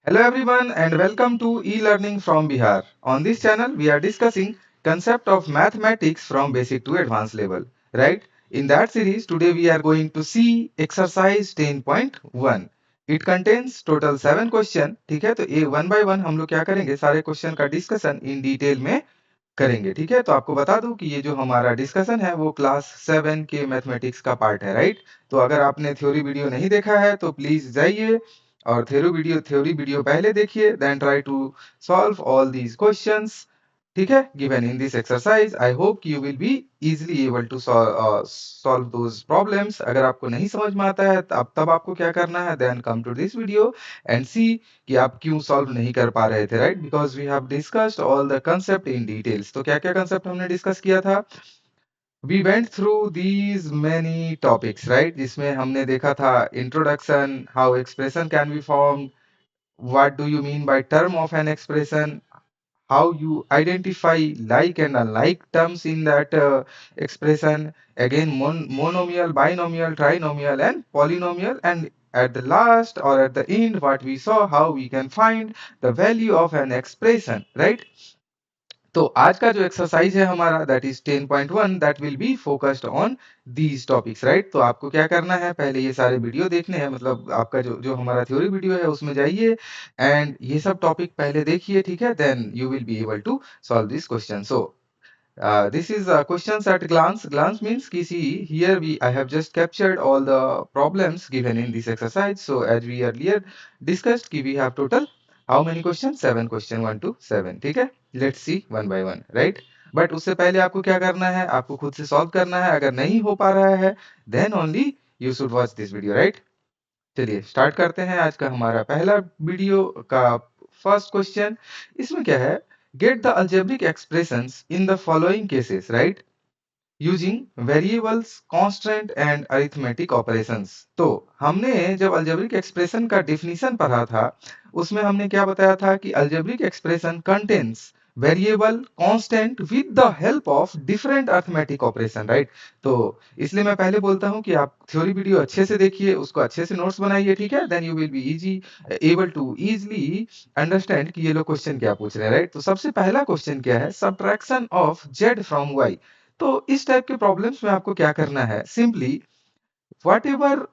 Hello everyone and welcome to e-learning from Bihar. On this channel we are discussing concept of mathematics from basic to advanced level, right? In that series today we are going to see exercise 10.1. It contains total 7 question. ठीक है, तो ये one by one हम लोग क्या करेंगे, सारे question का डिस्कशन इन डिटेल में करेंगे। ठीक है, तो आपको बता दूं कि ये जो हमारा डिस्कशन है वो क्लास 7 के मैथमेटिक्स का पार्ट है, राइट? तो अगर आपने थ्योरी वीडियो नहीं देखा है तो प्लीज जाइए और थ्योरी वीडियो पहले देखिए, then try to solve all these questions. ठीक है, given in this exercise I hope you will be easily able to solve those problems. अगर आपको नहीं समझ में आता है तब आपको क्या करना है, then come to this video and see कि आप क्यों सॉल्व नहीं कर पा रहे थे, right? Because we have discussed all the concept in details. तो क्या क्या कंसेप्ट हमने डिस्कस किया था? We went through these many topics, right? जिसमें हमने देखा था introduction, how expression can be form, what do you mean by term of an expression, how you identify like and unlike terms in that expression, again monomial, binomial, trinomial and polynomial, and at the last or at the end what we saw, how we can find the value of an expression, right? तो आज का जो exercise है हमारा that is 10.1 that will be focused on these topics, right? तो आपको क्या करना है, पहले ये सारे वीडियो देखने हैं, मतलब आपका जो जो हमारा थ्योरी वीडियो है उसमें जाइए एंड ये सब टॉपिक पहले देखिए। ठीक है, then you will be able to solve this question. So this is questions at glance. Glance means ki see here I have just captured all the problems given in this exercise. So as we earlier discussed ki we have total how many questions? 7 question, 1 to 7. ठीक है, let's see one by one, right? But उससे पहले आपको क्या करना है, आपको खुद से सॉल्व करना है। अगर नहीं हो पा रहा है then only you should watch this video, right? चलिए स्टार्ट करते हैं आज का हमारा पहला वीडियो का फर्स्ट क्वेश्चन। इसमें क्या है, get the algebraic expressions in the following cases, right? Using variables, constant and arithmetic operations. तो हमने जब अलजेब्रिक एक्सप्रेशन का डेफिनेशन पढ़ा था उसमें हमने क्या बताया था कि algebraic expression contains variable, constant with the help of different arithmetic operation, right? तो इसलिए मैं पहले बोलता हूं कि आप थ्योरी वीडियो अच्छे से देखिए, उसको अच्छे से नोट्स बनाइए। ठीक है, then you will be easy able to easily understand कि ये लोग क्वेश्चन क्या पूछ रहे हैं, राइट? तो सबसे पहला क्वेश्चन क्या है, subtraction of Z from Y. तो इस टाइप के प्रॉब्लम्स में आपको क्या करना है, simply whatever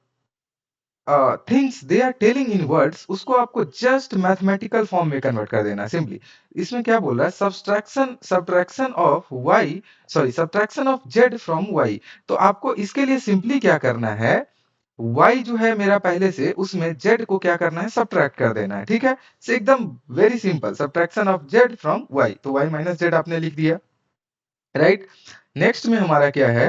things they are telling in words उसको आपको जस्ट मैथमेटिकल फॉर्म में कन्वर्ट कर देना सिंपली। इसमें क्या बोल रहा है, subtraction of Y, sorry subtraction of Z from Y. तो आपको इसके लिए सिंपली क्या करना है, y जो है मेरा पहले से, उसमें z को क्या करना है, सब्ट्रैक्ट कर देना है। ठीक है, से एकदम very simple, subtraction of z from y, तो y माइनस जेड आपने लिख दिया, राइट? नेक्स्ट में हमारा क्या है,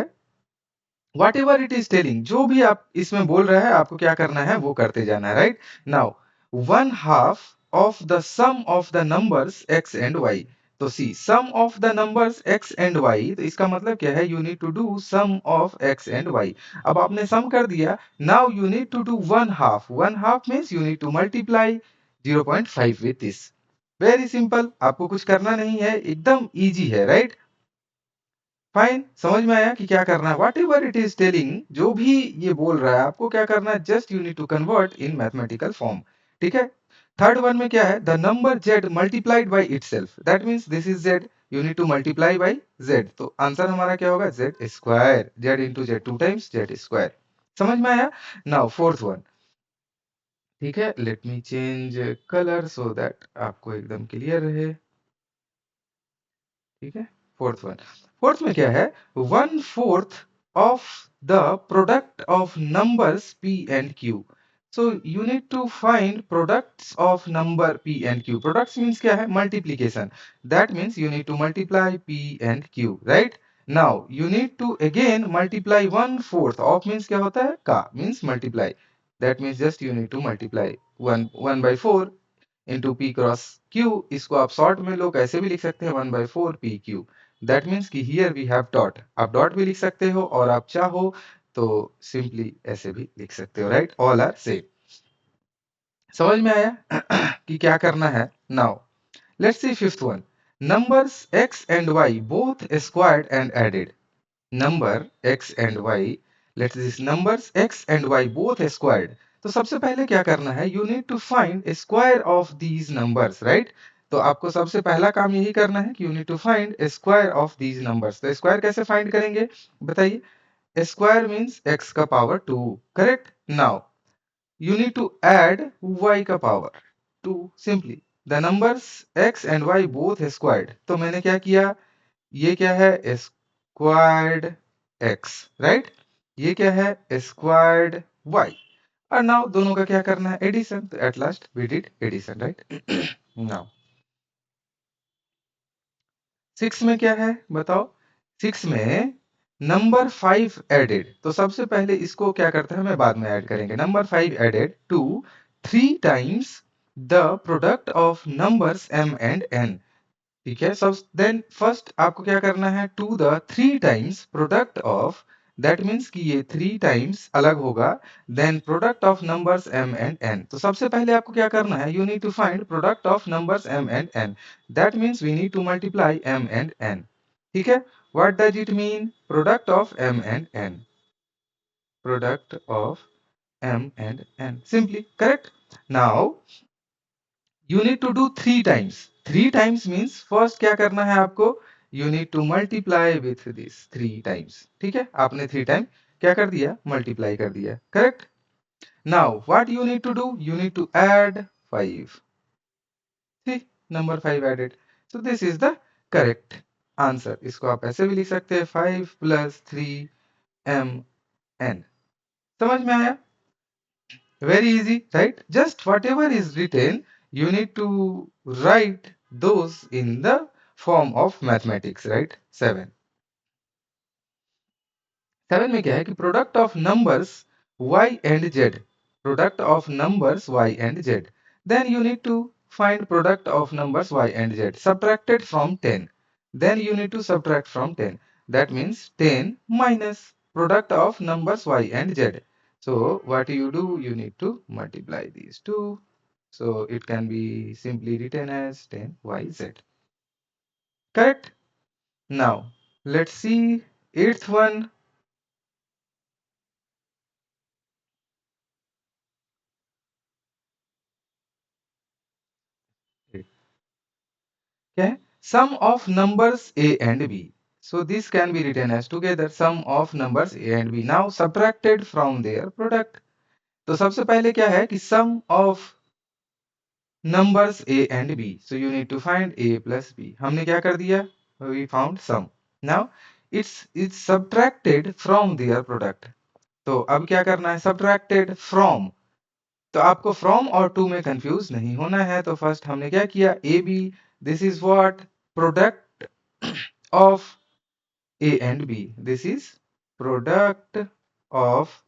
what ever it is telling, जो भी आप इसमें बोल रहा है आपको क्या करना है वो करते जाना है, right? Now one half of the sum of the numbers x and y। तो see sum of the numbers x and y, तो इसका मतलब क्या है, you need to do sum of x and y। अब आपने सम कर दिया, now you need to do one half means you need to multiply 0.5 with this. Very simple, आपको कुछ करना नहीं है, एकदम इजी है, राइट? फाइन, समझ में आया कि क्या करना है, what ever it is telling, जो भी ये बोल रहा है आपको क्या करना है, just you need to convert in mathematical form. ठीक है, थर्ड वन में क्या है, the number z multiplied by itself, that means this is z, you need to multiply by z। तो आंसर हमारा क्या होगा, z square, z into z, two times z square. समझ में आया? Now fourth one. ठीक है, let me change colour so that आपको एकदम क्लियर रहे। ठीक है, फोर्थ वन, फोर्थ में क्या है, one fourth of the product of numbers p and q। So you need to find products of number p and q। Products means क्या है, multiplication, that means you need to multiply p and q, right? Now you need to again multiply one fourth of, means क्या होता है, का means multiply, that means just you need to multiply one by four into P cross Q. इसको आप short में लोग ऐसे भी लिख सकते हैं, one by four p Q. That means कि हियर वी हैव डॉट, आप डॉट भी लिख सकते हो और आप चाहो तो सिंपली ऐसे भी लिख सकते हो, राइट? All are same. समझ में आया कि क्या करना है? Now let's see fifth one, numbers x and y both squared and added. Number x and y, let's this numbers x and y both squared, तो सबसे पहले क्या करना है, you need to find square of these numbers, right. तो आपको सबसे पहला काम यही करना है कि you need to find square of these numbers. तो स्क्वायर कैसे फाइंड करेंगे बताइए। स्क्वायर मीन्स x का power 2, correct. Now you need to add y का power 2 simply the numbers x and y both squared। तो मैंने क्या किया, ये क्या है squared x, राइट। ये क्या है squared y। और नाउ दोनों का क्या करना है, एडिशन। तो at last we did addition, right. Now 6 में क्या है बताओ। 6 में नंबर 5 एडेड। तो सबसे पहले इसको क्या करते हैं, हमें बाद में ऐड करेंगे। Number 5 added to 3 times the product of numbers m and n। ठीक है, सब देन फर्स्ट आपको क्या करना है, to the 3 times product of, that means कि ये 3 टाइम्स अलग होगा, then product of numbers m and n। तो सबसे पहले आपको क्या करना है, you need to find product of numbers m and n। That means we need to multiply m and n। ठीक है, what does it mean, product of m and n, product of m and n, simply correct. Now you need to do 3 times। 3 times means first क्या करना है आपको, you need to multiply with this 3 times। ठीक है, आपने 3 time क्या कर दिया, मल्टीप्लाई कर दिया, correct. now what you need to do, you need to add 5। see, number 5 added, so this is the correct answer। इसको आप ऐसे भी लिख सकते हैं 5 + 3mn। समझ में आया, very easy, right? Just whatever is written, you need to write those in the form of mathematics, right? 7 में क्या है कि product of numbers y and z, product of numbers y and z, then you need to find product of numbers y and z subtracted from 10। then you need to subtract from 10, that means 10 minus product of numbers y and z। so what you do, you need to multiply these two, so it can be simply written as 10yz, correct। now let's see eighth one। क्या है, sum of numbers a and b। so this can be written as together sum of numbers a and b, now subtracted from their product। तो सबसे पहले क्या है कि sum of numbers a and b, so you need to find a plus b। हमने क्या कर दिया, we found sum। now it's subtracted from their product। तो अब क्या करना है, subtracted from। तो आपको फ्रॉम और टू में कंफ्यूज नहीं होना है। तो फर्स्ट हमने क्या किया, a b, this is what, product of a and b, this is product of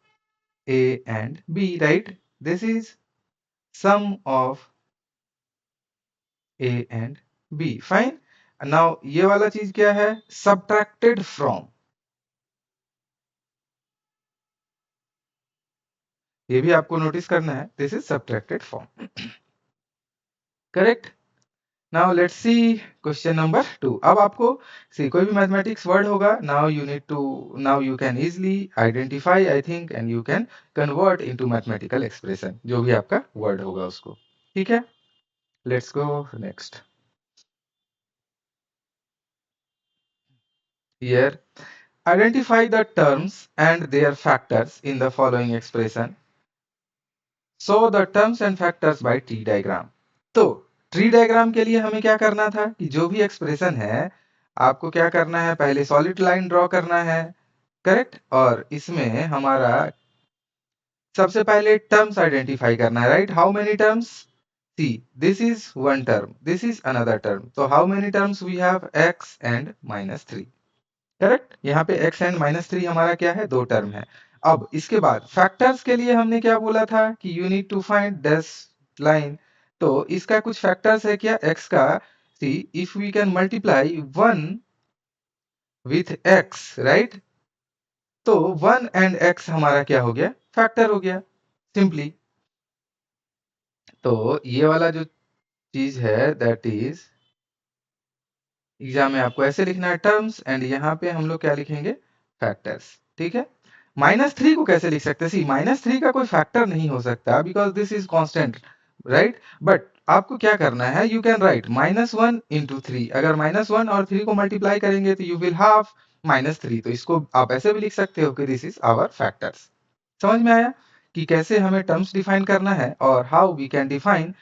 a and b, right. This is sum of a and b, fine. Now ये वाला चीज क्या है, सब्ट्रैक्टेड फ्रॉम, ये भी आपको नोटिस करना है, this is subtracted from, correct. Now let's see question number 2। अब आपको सी कोई भी मैथमेटिक्स वर्ड होगा, now you can easily identify I think and you can convert into mathematical expression, जो भी आपका वर्ड होगा उसको। ठीक है, let's go next. Here identify the terms and their factors in the following expression, so the terms and factors by tree diagram. तो tree diagram के लिए हमें क्या करना था कि जो भी एक्सप्रेशन है आपको क्या करना है, पहले सॉलिड लाइन ड्रॉ करना है, करेक्ट। और इसमें हमारा सबसे पहले टर्म्स आइडेंटिफाई करना है, right. How many terms, see this is one term, this is another term, तो how many terms we have, x and -3, correct. यहाँ पे x एंड -3 हमारा क्या है, दो टर्म है। अब इसके बाद फैक्टर्स के लिए हमने क्या बोला था कि you need to find dash line. तो इसका कुछ फैक्टर्स है क्या, x का, see if we can multiply 1 with x, right. तो 1 एंड x हमारा क्या हो गया, फैक्टर हो गया, सिंपली। तो ये वाला जो चीज है दैट इज, एग्जाम में आपको ऐसे लिखना है टर्म्स, एंड यहाँ पे हम लोग क्या लिखेंगे, फैक्टर्स, ठीक है। -3 को कैसे लिख सकते हैं? सी -3 का कोई फैक्टर नहीं हो सकता because this is constant, right? But आपको क्या करना है, यू कैन राइट -1 इंटू 3। अगर -1 और 3 को मल्टीप्लाई करेंगे तो यू विल हैव -3। तो इसको आप ऐसे भी लिख सकते हो कि दिस इज आवर फैक्टर्स। समझ में आया कि कैसे हमें टर्म्स डिफाइन करना है और how we can define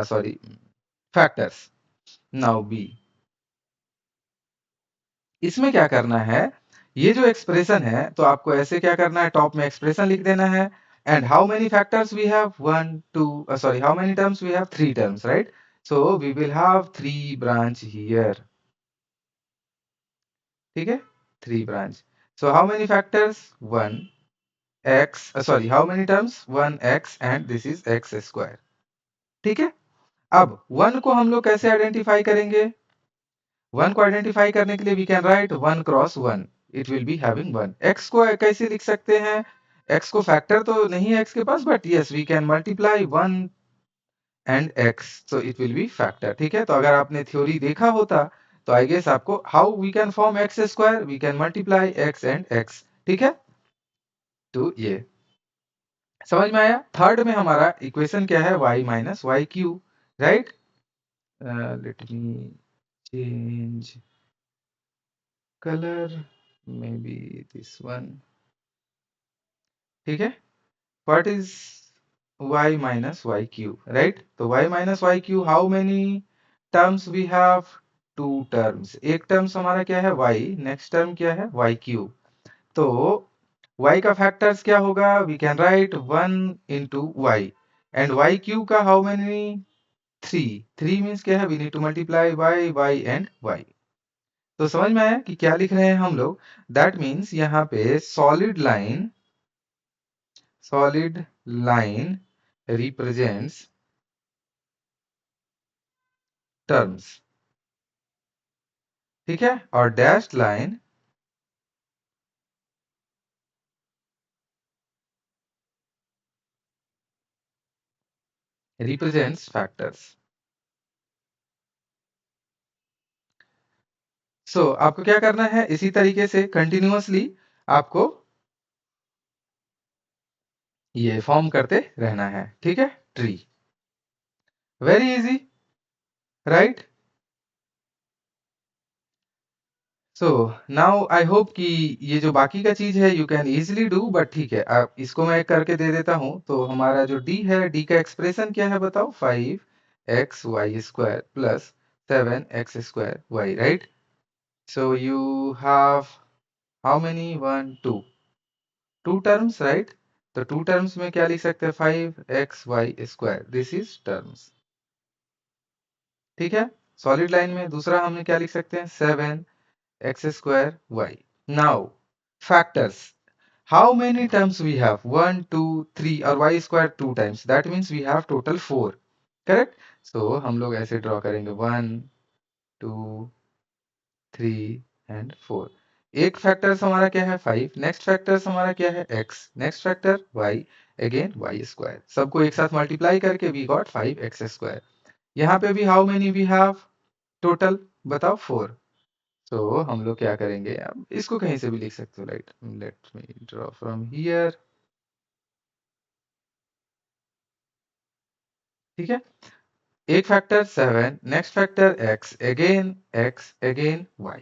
sorry factors. Now b, इसमें क्या करना है, ये जो एक्सप्रेशन है तो आपको ऐसे क्या करना है, टॉप में एक्सप्रेशन लिख देना है। And how many factors we have, one two sorry how many terms we have, three terms, right? So we will have three branch here, ठीक है, three branch. So how many factors, one x sorry how many terms, one x and this is x square, ठीक है। अब one को हम लोग कैसे identify करेंगे, वन को आइडेंटिफाई करने के लिए we can write one cross one, it will be having one. X को कैसे लिख सकते हैं, एक्स को फैक्टर तो नहीं है एक्स के पास, but yes we can multiply one and X, so it will be factor, ठीक है। तो अगर आपने थ्योरी देखा होता तो आई गेस आपको how we can form X square, we can multiply X and X, ठीक है। तो ये समझ में आया। थर्ड में हमारा इक्वेशन क्या है, y minus y q, right? Let me change color, maybe this one, ठीक है। what is y minus y cube, right? तो y minus y cube, how many terms we have, two terms। एक terms हमारा क्या है y, next term क्या है y cube। तो y का फैक्टर्स क्या होगा, we can write 1 into y and y cube का how many, 3। 3 means क्या है, we need to multiply y and y। तो समझ में आया कि क्या लिख रहे हैं हम लोग, दैट मीन्स यहाँ पे सॉलिड लाइन रिप्रेजेंट्स टर्म्स, ठीक है, और डैश्ड लाइन रिप्रेजेंट्स फैक्टर्स। सो आपको क्या करना है, इसी तरीके से कंटिन्यूअसली आपको ये फॉर्म करते रहना है, ठीक है, tree. Very easy, right? So now I hope कि ये जो बाकी का चीज है you can easily do, but ठीक है, आप इसको मैं करके दे देता हूं। तो हमारा जो डी है, डी का एक्सप्रेशन क्या है बताओ, 5x y² plus 7x² y, right? So you have how many, one two, two terms, right? तो टू टर्म्स में क्या लिख सकते हैं, 5xy², दिस इज टर्म्स, ठीक है। सॉलिड लाइन में दूसरा हमने क्या लिख सकते हैं, 7x²y। Now factors, how many terms we have, 1 2 3 और y square 2 times, that means we have total 4, correct? So हम लोग ऐसे ड्रॉ करेंगे 1 2 3 एंड 4। एक फैक्टर्स हमारा क्या है 5, नेक्स्ट फैक्टर्स हमारा क्या है x, next factor y, again y square, सबको एक साथ मल्टीप्लाई करके वी गॉट 5x²। यहाँ पे भी how many we have, total बताओ 4। तो हम लोग क्या करेंगे, अब इसको कहीं से भी लिख सकते हो, right? Let me draw from here, ठीक है। एक factor 7, next factor x again y,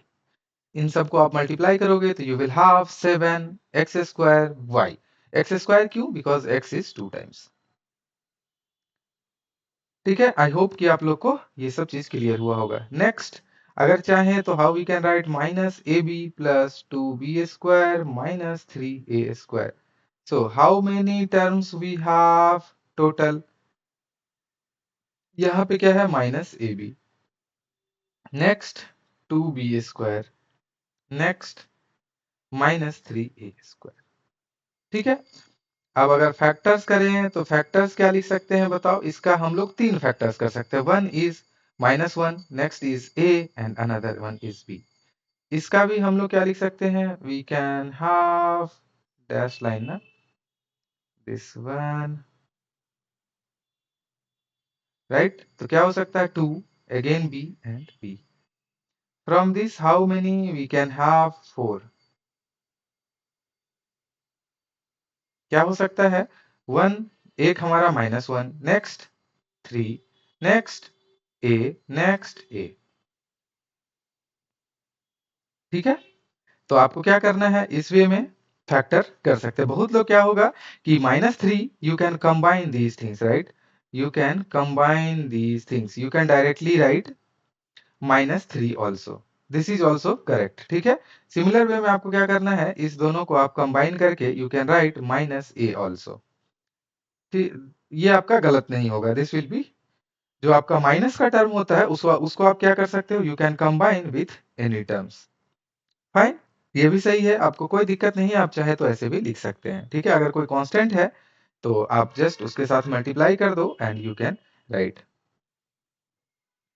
इन सबको आप मल्टीप्लाई करोगे तो you will have 7x²y। X square क्यों, बिकॉज x इज 2 टाइम्स, ठीक है। आई होप कि आप लोग को ये सब चीज क्लियर हुआ होगा। नेक्स्ट, अगर चाहें तो how we can write minus a b plus 2b² minus 3a²। So how many terms we have total, यहाँ पे क्या है minus a b, next 2b², next -3a², ठीक है। अब अगर फैक्टर्स करें तो फैक्टर्स क्या लिख सकते हैं बताओ, इसका हम लोग तीन फैक्टर्स कर सकते हैं, one is -1, next is a and another one is b। इसका भी हम लोग क्या लिख सकते हैं, we can have dash line ना, दिस वन, राइट? तो क्या हो सकता है, 2 again b and b। From this how many we can have 4, क्या हो सकता है? 1, एक हमारा -1, next 3, next a, next a. ठीक है, तो आपको क्या करना है, इस वे में फैक्टर कर सकते हैं। बहुत लोग क्या होगा कि -3 you can combine these things, right? You can combine these things, you can directly right -3 also, this is also correct. ठीक है, सिमिलर वे में आपको क्या करना है, इस दोनों को आप कंबाइन करके you can right -a also. ये आपका गलत नहीं होगा, दिस विल बी, जो आपका माइनस का टर्म होता है उसको आप क्या कर सकते हो, you can combine with any terms. Fine, ये भी सही है, आपको कोई दिक्कत नहीं है, आप चाहे तो ऐसे भी लिख सकते हैं। ठीक है, अगर कोई कांस्टेंट है तो आप जस्ट उसके साथ मल्टीप्लाई कर दो एंड यू कैन राइट।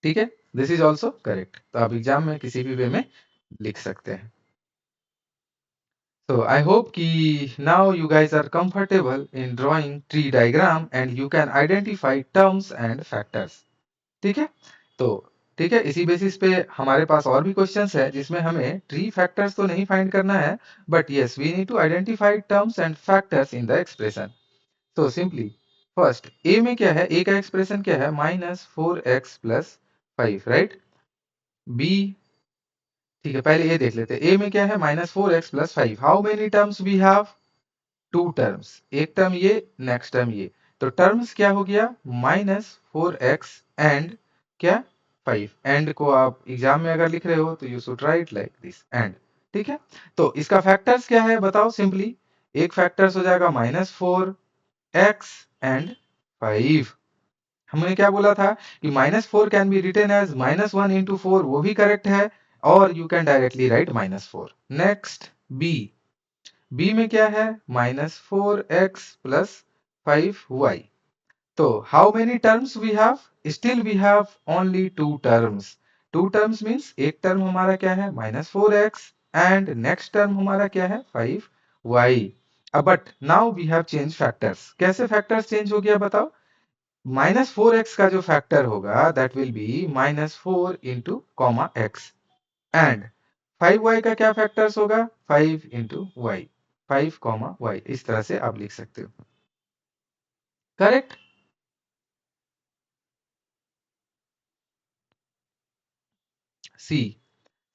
ठीक है, दिस इज ऑल्सो करेक्ट, तो आप एग्जाम में किसी भी वे में लिख सकते हैं। So I hope कि now you guys are comfortable in drawing tree diagram and you can identify terms and factors. ठीक है, तो ठीक है, इसी बेसिस पे हमारे पास और भी क्वेश्चंस है जिसमें हमें ट्री फैक्टर्स तो नहीं फाइंड करना है, but yes we need to identify terms and factors in the expression. तो सिंपली फर्स्ट ए में क्या है, ए का एक्सप्रेशन क्या है, -4x + 5, राइट? बी, ठीक है, पहले ए देख लेते हैं, ए में क्या है, -4x + 5। How many terms we have? 2 terms, एक टर्म ये, नेक्स्ट टर्म ये, तो टर्म्स क्या हो गया, -4x एंड क्या, 5। एंड को आप एग्जाम में अगर लिख रहे हो तो you should write like this and. ठीक है, तो इसका फैक्टर्स क्या है बताओ, सिंपली एक फैक्टर्स हो जाएगा -4x एंड 5। हमने क्या बोला था कि -4 can be written as -1 into 4, वो भी करेक्ट है, और you can directly write -4। Next b, b में क्या है, -4x + 5y। तो how many terms we have, still we have only 2 terms. 2 terms means एक टर्म हमारा क्या है, -4x एंड नेक्स्ट टर्म हमारा क्या है, 5y। अब but now we have change factors. कैसे फैक्टर्स चेंज हो गया बताओ, -4x का जो फैक्टर होगा that will be -4 into comma x, and 5y का क्या फैक्टर्स होगा, 5 इंटू वाई, 5 कॉमा वाई, इस तरह से आप लिख सकते हो। करेक्ट, सी,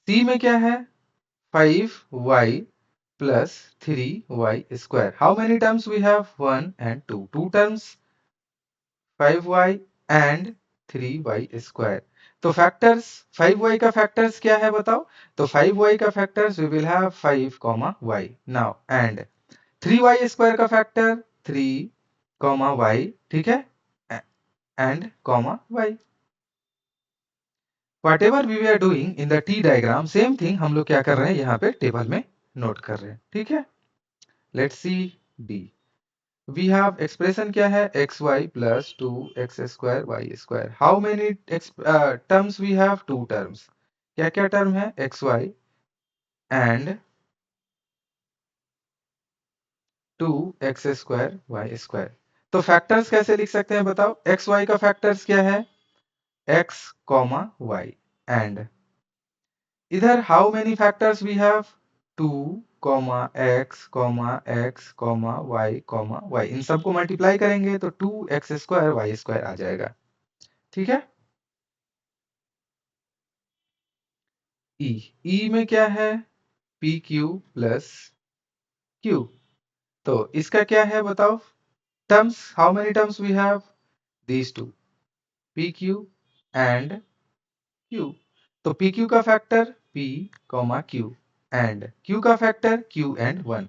सी में क्या है, 5y + 3y²। How many terms we have, 1 and 2, 2 terms, 5y and 3y²। तो फैक्टर्स, 5y का फैक्टर्स क्या है बताओ, तो 5y का factors we will have 5 comma y now, and 3y² का फैक्टर 3 कॉमा y, ठीक है, and comma y। Whatever we are doing in the T diagram, same thing हम लोग क्या कर रहे हैं यहाँ पे टेबल में नोट कर रहे हैं। ठीक है, let's see d, we have expression क्या है, xy + 2x² y²। How many terms we have, 2 terms, क्या क्या टर्म है, xy एंड 2x² y²। तो फैक्टर्स कैसे लिख सकते हैं बताओ, xy का फैक्टर्स क्या है, x कॉमा y, एंड इधर how many factors we have, 2 x, y, इन सबको मल्टीप्लाई करेंगे तो 2x² y² आ जाएगा। ठीक है, ई, ई में क्या है, pq + q। तो इसका क्या है बताओ, terms, how many terms we have, these two, pq and q। तो pq का factor p comma q, and q का factor q and 1,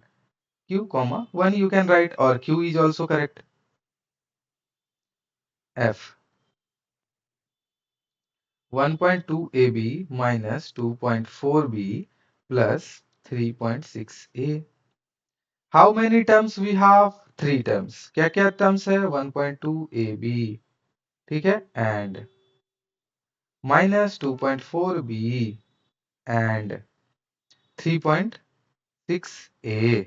q comma 1 you can write, or q is also correct। f, 1.2 ab minus 2.4 b plus 3.6 a। how many terms we have, 3 terms, क्या क्या terms है, 1.2 ab, ठीक है, and minus 2.4 b and 3.6 a।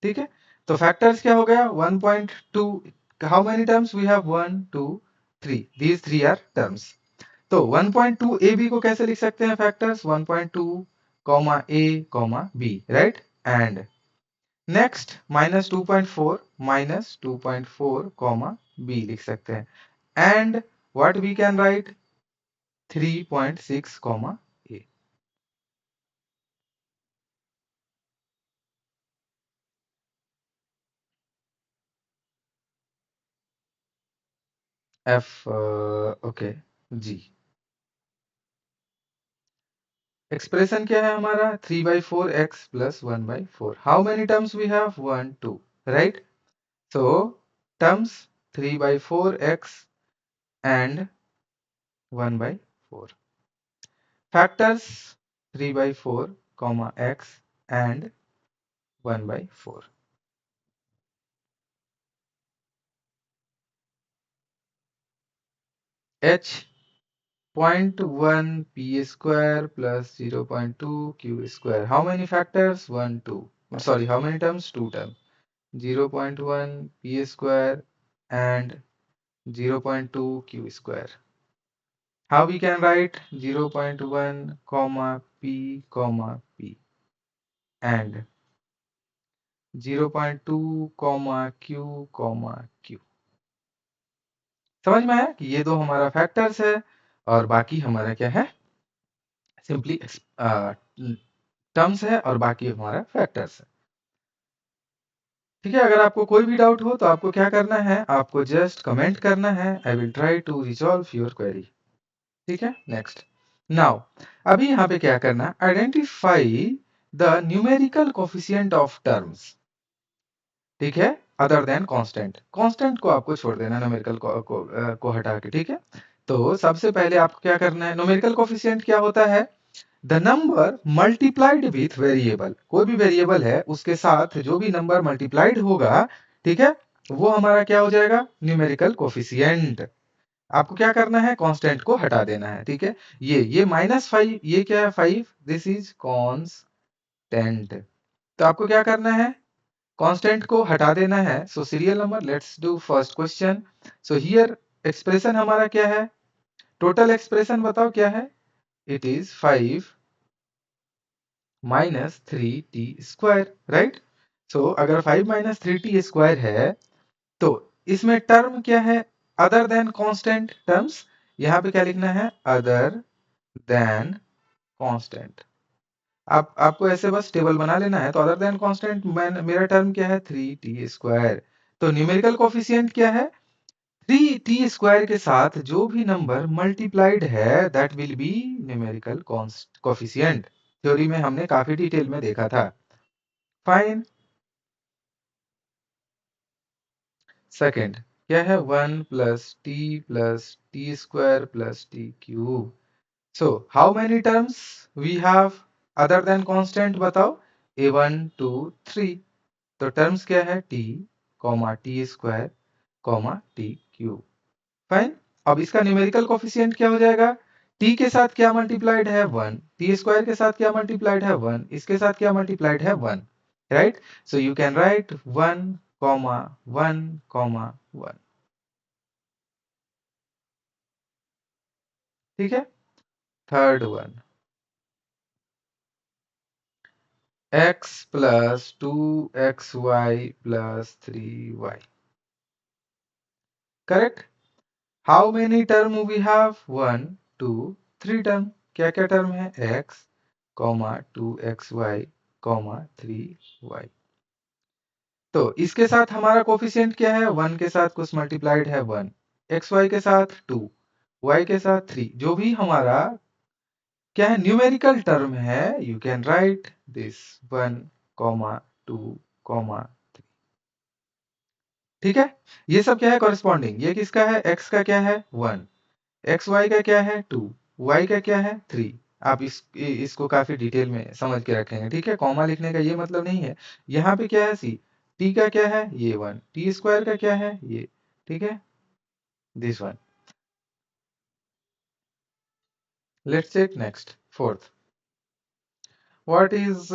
ठीक है, तो factors क्या हो गया, 1.2, how many terms we have, 1 2 3, these 3 are terms। तो 1.2 ab को कैसे लिख सकते हैं factors, 1.2 comma a comma b, right, and next -2.4 comma b लिख सकते हैं, and what we can write 3.6 comma a. F okay g. Expression क्या है हमारा 3/4 x plus 1/4। How many terms we have 1 2 right. So terms 3/4 x and 1/4, factors 3/4 comma x and 1/4। h 0.1 p square plus 0.2 q square, how many factors 1 2, sorry, how many terms 2 terms, 0.1 p square and 0.2 q square। How we can write 0.1 comma p and 0.2 q q। समझ में आया कि ये दो हमारा factors है और बाकी हमारा क्या है, सिंपली टर्म्स है और बाकी हमारा फैक्टर्स है। ठीक है, अगर आपको कोई भी डाउट हो तो आपको क्या करना है, आपको जस्ट कमेंट करना है, I will try to resolve your query. ठीक है, नेक्स्ट। नाउ अभी यहाँ पे क्या करना, identify the numerical coefficient of terms. ठीक है, अदर देन कांस्टेंट। कांस्टेंट को आपको छोड़ देना, न्यूमेरिकल को हटा के। ठीक है, तो सबसे पहले आपको क्या करना है, न्यूमेरिकल कोफिशिएंट क्या होता है, the number multiplied with variable. कोई भी वेरिएबल है उसके साथ जो भी नंबर मल्टीप्लाइड होगा, ठीक है, वो हमारा क्या हो जाएगा, न्यूमेरिकल कोफिशिएंट। आपको क्या करना है, कांस्टेंट को हटा देना है। ठीक है, ये -5, ये क्या है 5, दिस इज कांस्टेंट। तो आपको क्या करना है, कांस्टेंट को हटा देना है। So serial number, let's do first question. So here expression हमारा क्या है, टोटल एक्सप्रेशन बताओ क्या है, it is 5 minus 3t square, right. So अगर 5 माइनस 3t स्क्वायर है तो इसमें टर्म क्या है, अदर देन कांस्टेंट टर्म्स। यहां पे क्या लिखना है, अदर देन कांस्टेंट। आप आपको ऐसे बस टेबल बना लेना है। तो अदर देन कांस्टेंट मेरा टर्म क्या है, 3t स्क्वायर। तो न्यूमेरिकल कोफिशिएंट क्या है, 3t स्क्वायर के साथ जो भी नंबर मल्टीप्लाइड है that will B numerical coefficient. Theory में हमने काफी डिटेल में देखा था। फाइन। सेकंड क्या है, 1 + t square plus t cube. So how many terms we have other than constant बताओ, a1 2 3। तो टर्म्स क्या है, t square t cube. Fine. अब इसका न्यूमेरिकल कोफिशिएंट क्या हो जाएगा, t के साथ क्या मल्टीप्लाइड है 1, t स्क्वायर के साथ क्या मल्टीप्लाइड है 1, इसके साथ क्या मल्टीप्लाइड है 1, right. So you can write 1 1 1। ठीक है, third one, x plus 2xy plus 3y। Correct. How many term we have, 1 2 3 term. क्या क्या टर्म है, x 2xy 3y। तो इसके साथ हमारा कोफिशिएंट क्या है, 1 के साथ कुछ मल्टीप्लाइड है 1, xy के साथ 2, y के साथ 3। जो भी हमारा क्या है, न्यूमेरिकल टर्म है, यू कैन राइट दिस 1 2 3। ठीक है, ये सब क्या है, कॉरेस्पॉन्डिंग। ये किसका है, x का क्या है 1, xy का क्या है 2, y का क्या है 3। आप इसको काफी डिटेल में समझ के रखेंगे। ठीक है, कॉमा लिखने का ये मतलब नहीं है। यहाँ पे क्या है, सी, t का क्या है ये 1, t स्क्वायर का क्या है ये, ठीक है, this one. Let's check next, fourth. What is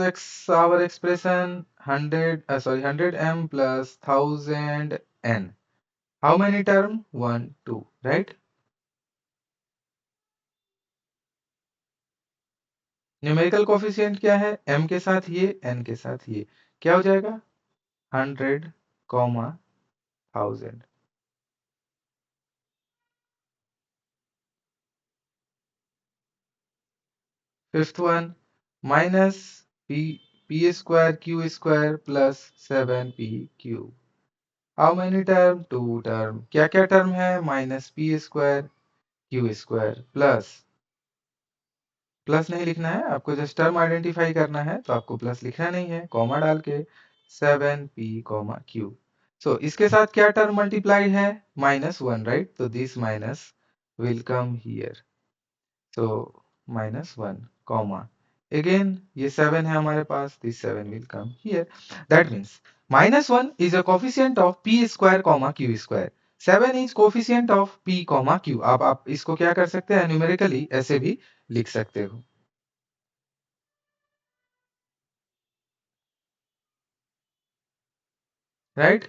our expression, 100m plus 1000n? How many term? 1 2, right? Numerical coefficient क्या है, m के साथ ये, n के साथ ये, क्या हो जाएगा 100, comma 1000. Fifth one, minus p square q square plus 7p How many term? Two term. क्या क्या term है? Minus P square q square plus नहीं लिखना है आपको, जस्ट टर्म आइडेंटिफाई करना है, तो आपको प्लस लिखना नहीं है, कॉमा डाल के 7p कॉमा क्यू. सो इसके साथ क्या टर्म मल्टीप्लाई है? -1, राइट? तो this minus will come here. So -1, comma. Again, ये 7 है हमारे पास, this 7 will come here. That means -1 is a coefficient of p square, comma q square. 7 is coefficient of p, comma q. अब आप इसको क्या कर सकते हैं? न्यूमेरिकली ऐसे भी लिख सकते हो. Right?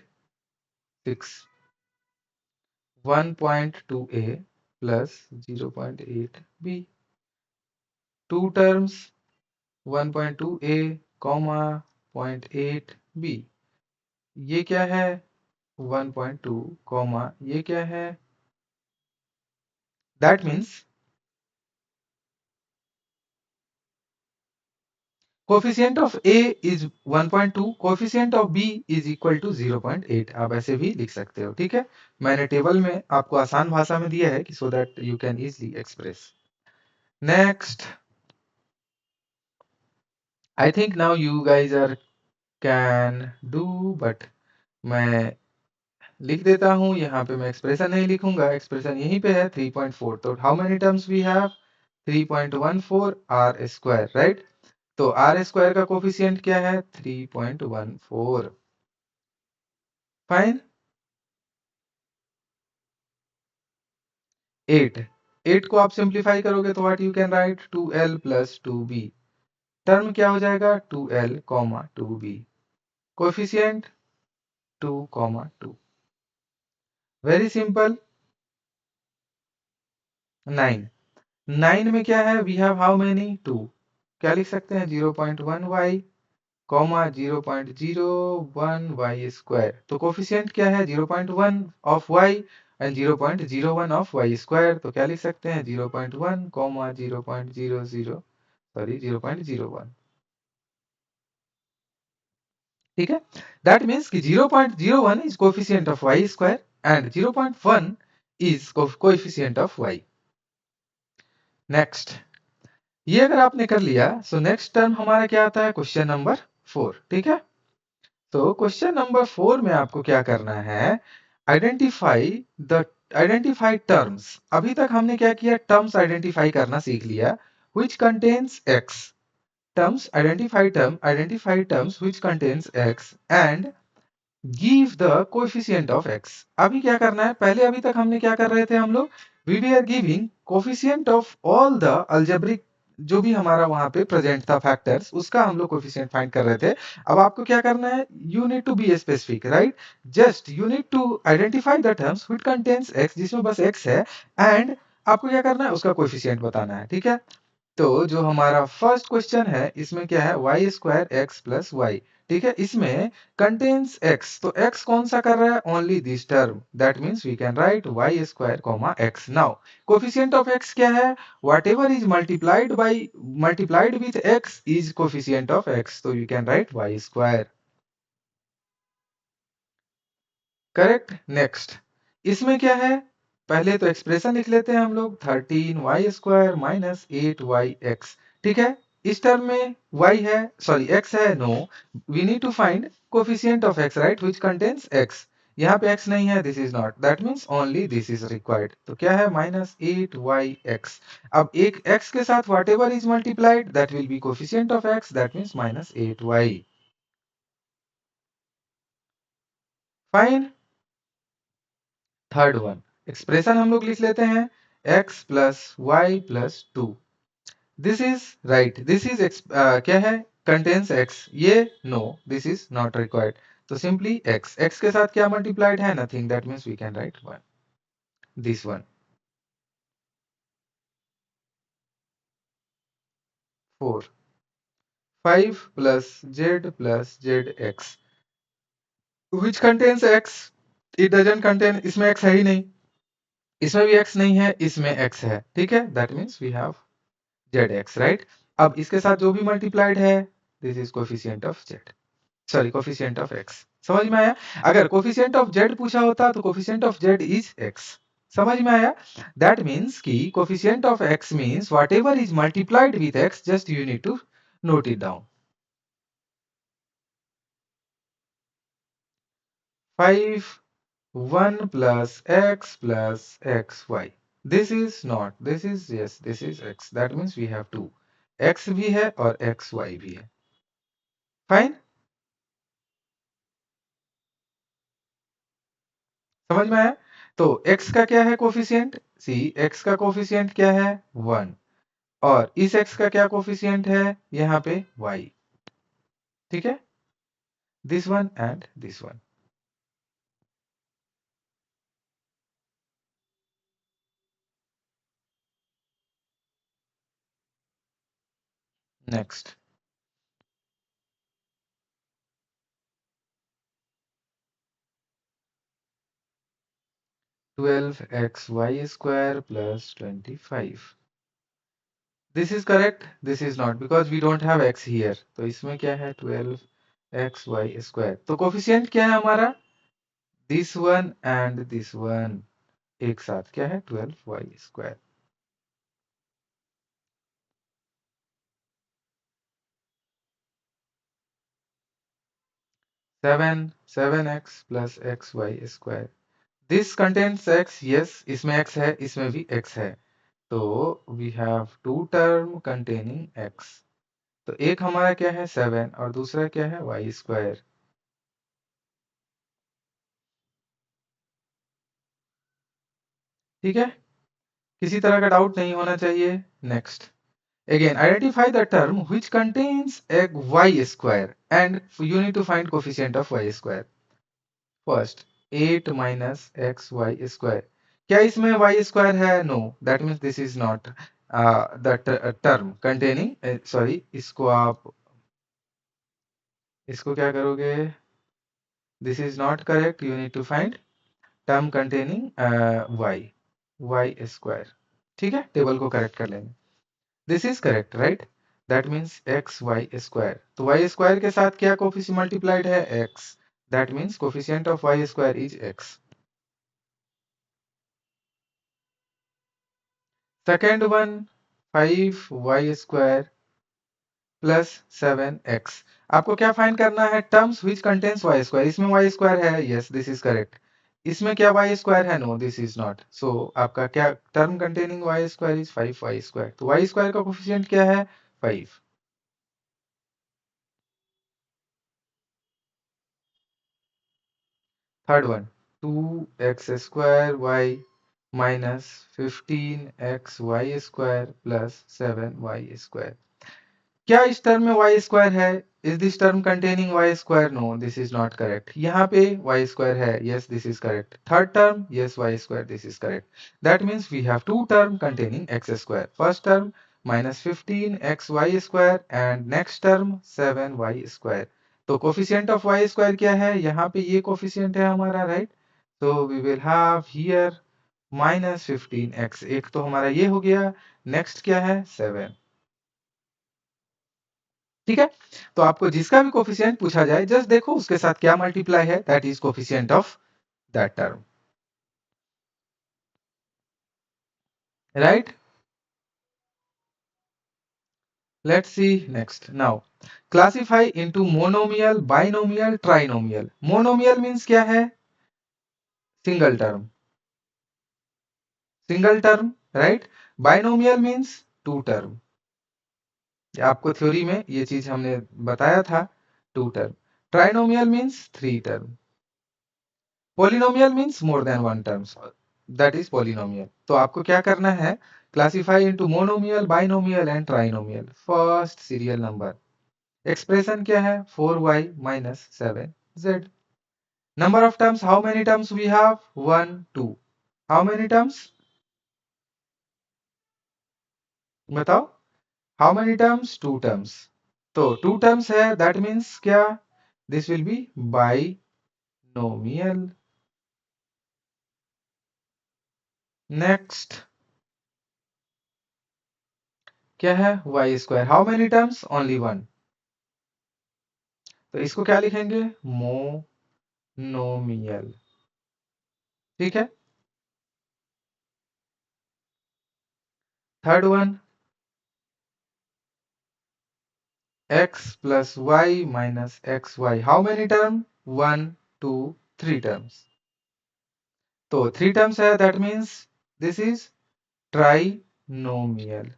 6. 1.2a plus 0.8b. Two terms, 1.2a, comma 0.8b. ये क्या है? 1.2, कॉमा ये क्या है? That means coefficient of a is 1.2, coefficient of b is equal to 0.8. आप ऐसे भी लिख सकते हो, ठीक है? मैंने टेबल में आपको आसान भाषा में दिया है कि so that you can easily express. Next, I think now you guys are can do, but मैं लिख देता हूं यहाँ पे. मैं एक्सप्रेशन नहीं लिखूंगा, एक्सप्रेशन यहीं पे है 3.4. तो how many terms we have? 3.14 r square, right? तो आर स्क्वायर का कोफिशिएंट क्या है? 3.14. फाइन. 8. 8 को आप सिंप्लीफाई करोगे तो what you can write? 2l plus 2b. Term क्या हो जाएगा? 2l comma 2b. Coefficient 2 comma 2. Very simple. 9. 9 में क्या है? We have how many? 2. क्या लिख सकते हैं? 0.1y comma 0.01 y square. तो कोफिशिएंट क्या है? 0.1 of y and 0.01 of y square. तो क्या लिख सकते हैं? 0.1 कॉमा 0.00, सॉरी 0.01. ठीक है? दैट मीन्स कि 0.01 is coefficient of y square and 0.1 is coefficient of y. Next, ये अगर आपने कर लिया, सो नेक्स्ट टर्म हमारा क्या आता है? Question number 4. ठीक है? तो क्वेश्चन नंबर 4 में आपको क्या करना है? Identify the identify terms. अभी तक हमने क्या किया? टर्म्स आइडेंटिफाई करना सीख लिया. Which contains x. Terms identify terms which contains x and give the coefficient of x. अभी क्या करना है? पहले अभी तक हमने क्या कर रहे थे हम लोग? We were giving coefficient of all the algebraic, जो भी हमारा वहां पे प्रेजेंट था फैक्टर्स, उसका हम लोग कोएफिशिएंट फाइंड कर रहे थे. अब आपको क्या करना है? You need to be specific, right? Just you need to identify the terms which contains x, जिसमें बस x है, एंड आपको क्या करना है? उसका कोएफिशिएंट बताना है. ठीक है? तो जो हमारा फर्स्ट क्वेश्चन है, इसमें क्या है? Y square x plus y. ठीक है? इसमें कंटेन्स x, तो x कौन सा कर रहा है? Only this term. That means we can write y square comma x. Now coefficient of x क्या है? Whatever is multiplied with x is coefficient of x. तो you can write y square. Correct. Next, इसमें क्या है? पहले तो expression लिख लेते हैं हम लोग. 13y² minus 8yx. ठीक है? इस टर्म में y है, सॉरी x है. No, we need to find coefficient of x, right? Which contains x. यहाँ पे x नहीं है, this is not. That means only this is required. तो क्या है? -8yx. अब एक x के साथ whatever is multiplied, that will be coefficient of x. That means -8y. Fine. Third one, expression हम लोग लिख लेते हैं. x plus y plus 2. This is right. This is क्या है? Contains x. ये no, this is not required. तो simply x. x के साथ क्या मल्टीप्लाइड है? Nothing. That means we can write 1. This one. 4. 5 plus z plus zx. which contains x, it doesn't contain, इसमें x है ही नहीं, इसमें भी x नहीं है, इसमें x है, ठीक है, that means we have zx, right? अब इसके साथ जो भी मल्टीप्लाइड है, this is coefficient of z, sorry coefficient of x। समझ में आया? अगर कोफिशिएंट ऑफ z पूछा होता तो coefficient of z is x। समझ में आया? दैट मीन्स कि coefficient of x means whatever is multiplied with x, just you need to note it down. 5 1 plus x plus xy, this is not, this is, yes, this is x, that means we have 2, x भी है और xy भी है। Fine, समझ में आया? तो x का क्या है कोफिशिएंट? सी, x का कोफिशिएंट क्या है? 1। और इस x का क्या कोफिशिएंट है? यहाँ पे y, ठीक है, this one and this one. Next, 12xy square plus 25, this is correct, this is not, because we don't have x here. तो इसमें क्या है? 12xy स्क्वायर, तो कोफिशिएंट क्या है हमारा? This one and this one एक साथ क्या है? 12y square. 7x plus xy square, this contains x, yes, इसमें x है, इसमें भी x है, तो we have two term containing x। तो एक हमारा क्या है? 7 और दूसरा क्या है? y square. ठीक है, किसी तरह का डाउट नहीं होना चाहिए। Next, again identify the term which contains a y square and you need to find coefficient of y square। First, 8 minus xy square, क्या इसमें y square है? No, that means this is not the term containing, sorry, इसको आप, इसको क्या करोगे? This is not correct, you need to find term containing y square. ठीक है, टेबल को करेक्ट कर लेंगे। This is correct, right? That means x y square, तो वाई स्क्वायर के साथ क्या कोफिशिएंट मल्टीप्लाइड है? X, that means coefficient of y square is x. Second one, 5y square plus 7x, आपको क्या फाइंड करना है? Terms which contains y square, इसमें वाई स्क्वायर है, यस, दिस इज करेक्ट। इसमें क्या वाई स्क्वायर है? No, this is not, so आपका क्या term containing y square is 5y square, तो वाई स्क्वायर का कोफिशिएंट क्या है? 5। Third one, 2x square y minus 15xy square plus 7y square, क्या इस टर्म में y स्क्वायर है? Is this term containing y square? No, this is not correct. यहाँ पे y स्क्वायर है, yes, this is correct. Third term, yes, y square, this is correct. That means we have two term containing x square, first term minus 15xy square and next term 7y square. तो coefficient of y square क्या है? यहाँ पे ये coefficient है हमारा, right? तो we will have here minus 15x, एक तो हमारा ये हो गया, नेक्स्ट क्या है? 7। ठीक है, तो आपको जिसका भी कोफिशिएंट पूछा जाए, जस्ट देखो उसके साथ क्या मल्टीप्लाई है, that is coefficient of that term, right? Let's see next now, classify into monomial, binomial, trinomial. Monomial means क्या है? Single term, single term, right? Binomial means two term, आपको थ्योरी में ये चीज हमने बताया था, two term. Trinomial means three term. Polynomial means more than one terms, that is polynomial. तो आपको क्या करना है? Classify into monomial, binomial and trinomial. First serial number, expression क्या है? 4y minus 7z। Number of terms, how many terms we have? 1 2, how many terms बताओ? How many terms? Two terms. तो two terms है, that means क्या? This will be binomial. Next क्या है, y square. How many terms, only one. तो इसको क्या लिखेंगे, मोनोमियल। ठीक है। Third one, x plus y minus xy. How many terms? One, two, three terms. तो थ्री टर्म्स है, that means this is trinomial.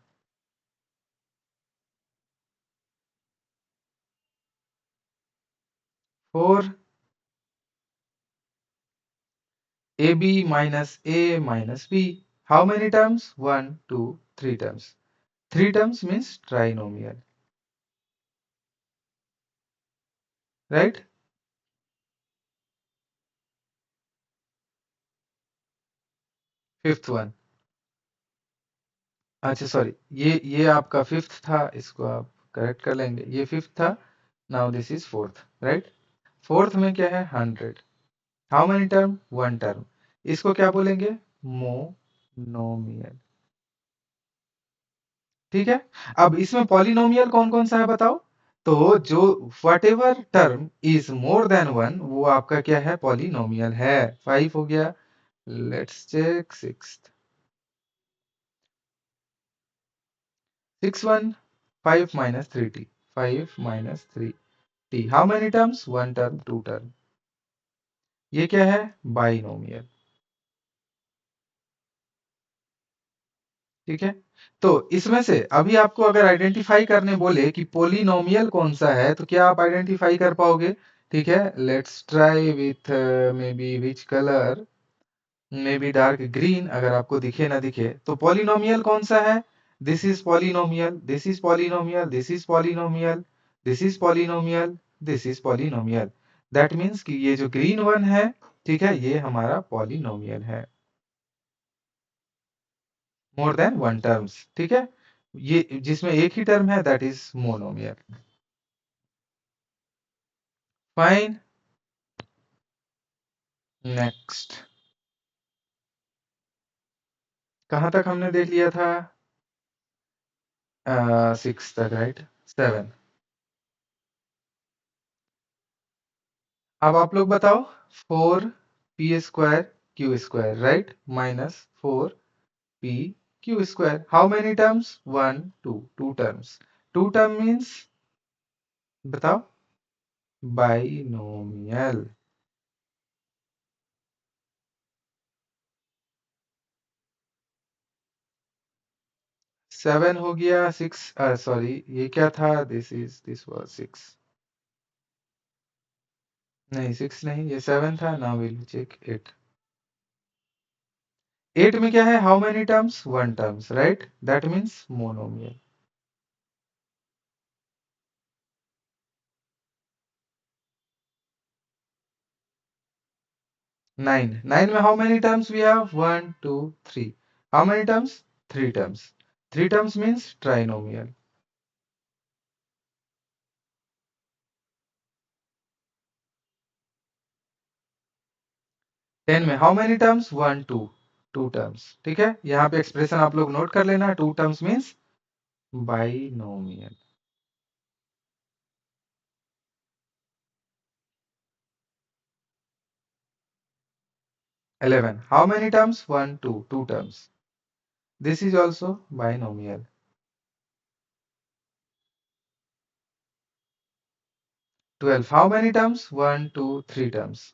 Four, ab minus a minus b. How many terms? One, two, three terms. Three terms means trinomial, right? Fifth one, अच्छा sorry, ये आपका fifth था, इसको आप correct कर लेंगे, ये फिफ्थ था। Now this is fourth, right? Fourth में क्या है, 100। How many term, one term. इसको क्या बोलेंगे, मोनोमियल। ठीक है। अब इसमें पॉलिनोमियल कौन कौन सा है बताओ। तो जो whatever term is more than one, वो आपका क्या है, पॉलिनोमियल है। 5 हो गया। Let's check six. 6 1, 5 minus 3t, 5 minus 3t। How many terms, one term, two term. ये क्या है, बाइनोमियल। ठीक है। तो इसमें से अभी आपको अगर आइडेंटिफाई करने बोले कि पोलिनोमियल कौन सा है, तो क्या आप आइडेंटिफाई कर पाओगे। ठीक है, let's try with may be which colour, may be dark green, अगर आपको दिखे ना दिखे। तो पोलिनोमियल कौन सा है, this is polynomial, this is polynomial, this is polynomial, this is polynomial, this is polynomial. That means कि ये जो ग्रीन वन है, ठीक है, ये हमारा पॉलिनोमियल है, मोर देन वन टर्म्स। ठीक है, ये जिसमें एक ही टर्म है, that is monomial. Fine. Next, कहां तक हमने देख लिया था, सिक्स तक, राइट? सेवन। अब आप लोग बताओ, four p square q square, right, minus four p q square. How many terms, one two, two terms. Two term means, बताओ, बाइनोमियल। 7 हो गया। सिक्स, सॉरी, ये क्या था, दिस वाज सिक्स। नहीं, सिक्स नहीं, ये सेवन था। Now will check eight. Eight में क्या है, how many terms, one terms, right, that means monomial. 9, 9 में how many terms we have, one two three. How many terms, three terms. Three terms means trinomial. 10 में how many terms, one two, two terms. ठीक है, यहाँ पे expression आप लोग note कर लेना, two terms means binomial. 11, how many terms, one two, two terms. This is also binomial. 12, how many terms, one two, three terms.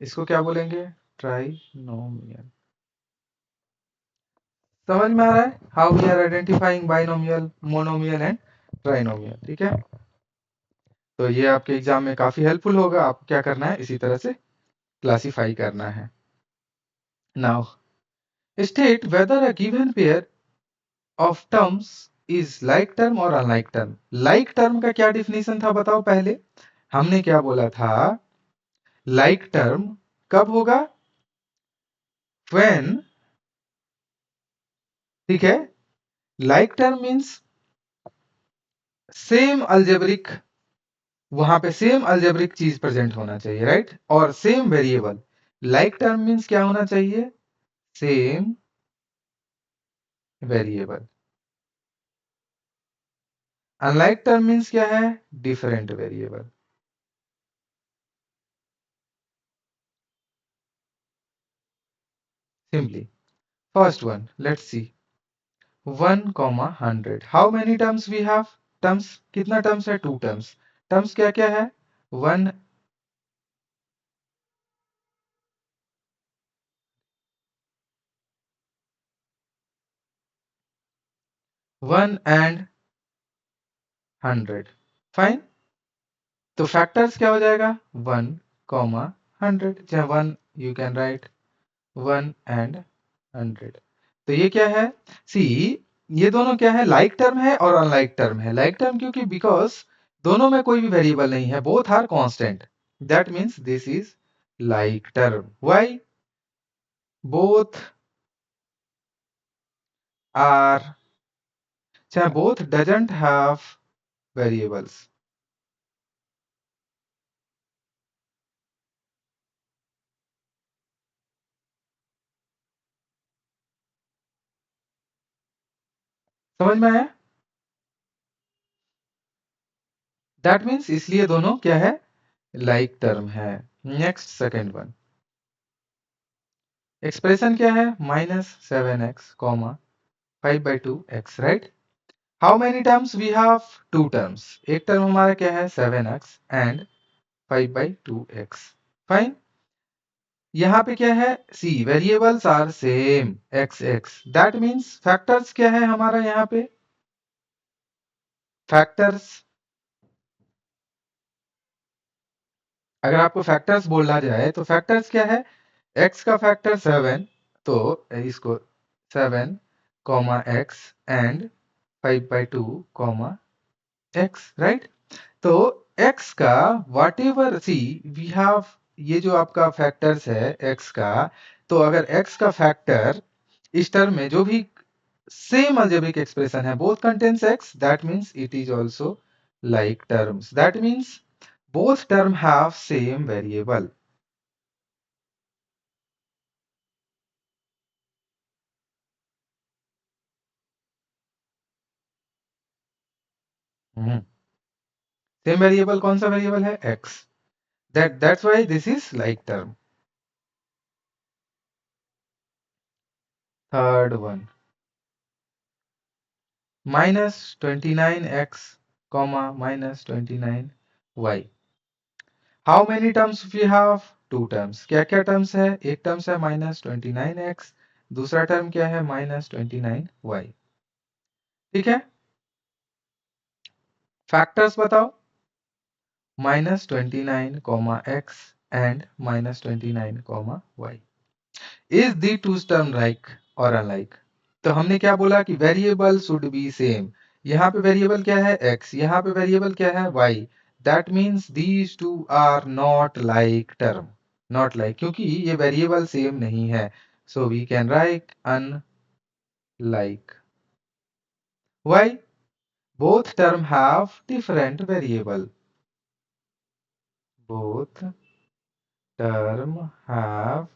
इसको क्या बोलेंगे, ट्राइनोमियल। समझ में आ रहा है, how we are identifying binomial, monomial and trinomial. ठीक है, तो ये आपके एग्जाम में काफी हेल्पफुल होगा। आपको क्या करना है, इसी तरह से क्लासिफाई करना है। Now state whether a given pair of terms is like term और अनलाइक टर्म। लाइक टर्म का क्या डिफिनेशन था बताओ पहले। हमने क्या बोला था, लाइक टर्म कब होगा, व्हेन, ठीक है, like term means same algebraic वहां पे सेम अलजेब्रिक चीज प्रेजेंट होना चाहिए, राइट? और same variable. Like term means क्या होना चाहिए? Same variable. Unlike term means क्या है? Different variable. Simply first one, let's see. 1, 100, how many terms we have? Terms कितना टर्म्स है? 2 टर्म्स। टर्म्स क्या क्या है? 1, 1 एंड 100। फाइन। तो फैक्टर्स क्या हो जाएगा? 1, 100, जहाँ 1 यू कैन राइट 1 एंड 100। तो ये क्या है? सी, ये दोनों क्या है? लाइक टर्म है और अनलाइक टर्म है। लाइक टर्म क्योंकि बिकॉज दोनों में कोई भी वेरिएबल नहीं है, both are constant. That means this is like term. Why? Both are, चाहे बोथ डजंट हैव वेरिएबल्स। समझ में आया? दैट मीन्स इसलिए दोनों क्या है? लाइक टर्म है। नेक्स्ट सेकेंड वन, एक्सप्रेशन क्या है? -7x, 5/2x, right? How many terms we have? 2 terms. एक टर्म हमारा क्या है? 7x and 5/2x। फाइन। यहाँ पे क्या है? See, variables are same, x that means factors क्या है हमारा यहाँ पे? फैक्टर्स, अगर आपको फैक्टर्स बोलना जाए तो फैक्टर्स क्या है? x का फैक्टर 7, तो इसको 7, x एंड 5/2, x, राइट? तो x का वाट एवर, सी वी हैव, ये जो आपका फैक्टर्स है x का, तो अगर x का फैक्टर इस टर्म में जो भी सेम अलजेब्रिक एक्सप्रेशन है, both contains x, that means it is also like terms. That means both term have same variable. Same variable कौन सा वेरिएबल है? x। That's why this is like term. Third one, -29x, -29y। How many terms we have? 2 terms. क्या क्या terms है? एक terms है -29x, दूसरा term क्या है? -29y। ठीक है, फैक्टर्स बताओ। -29, and -29, is the two term like और अनलाइक? तो हमने क्या बोला कि वेरिएबल शुड बी सेम। यहाँ पे वेरिएबल क्या है? x, यहाँ पे वेरिएबल क्या है? y। That means these two are not like term. Not like क्योंकि ये वेरिएबल सेम नहीं है, so we can write unlike. Why? Both term have different variable. Both term have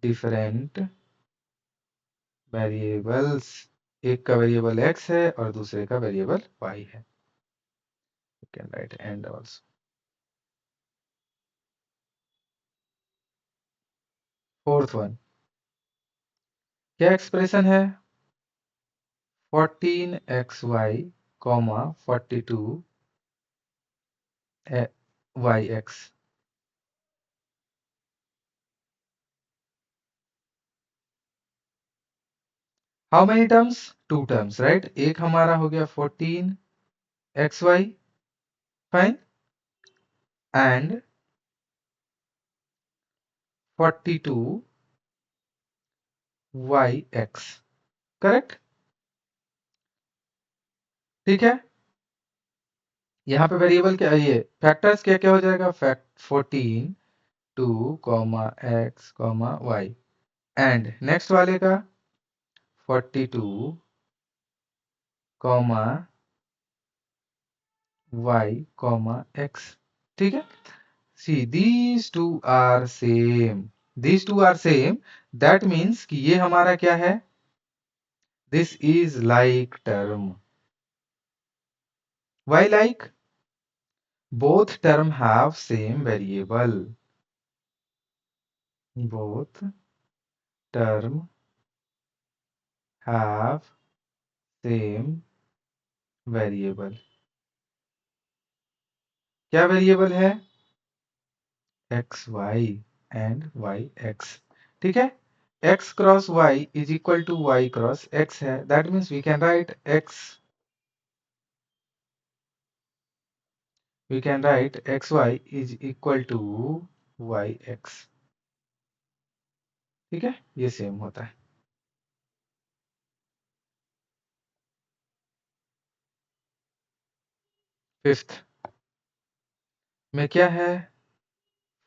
different variables. एक का वेरिएबल x है और दूसरे का वेरिएबल y है। You can write and also. Fourth one, क्या एक्सप्रेशन है? 14xy, 42yx। How many terms? 2 terms, right? एक हमारा हो गया 14xy, fine, and 42yx, correct? ठीक है, यहाँ पे वेरिएबल क्या, ये फैक्टर्स क्या क्या हो जाएगा? Fact 14, 2, x, y, and next वाले का 42, y कॉमा x। ठीक है, सी these two are same, these two are same, that means कि ये हमारा क्या है, this is like term। why like? both term have same variable, both term have same variable। क्या वेरिएबल है? X y and y x. ठीक है, x cross y is equal to y cross x है, that means we can write x y is equal to y x. ठीक है, ये same होता है। फिफ्थ में क्या है,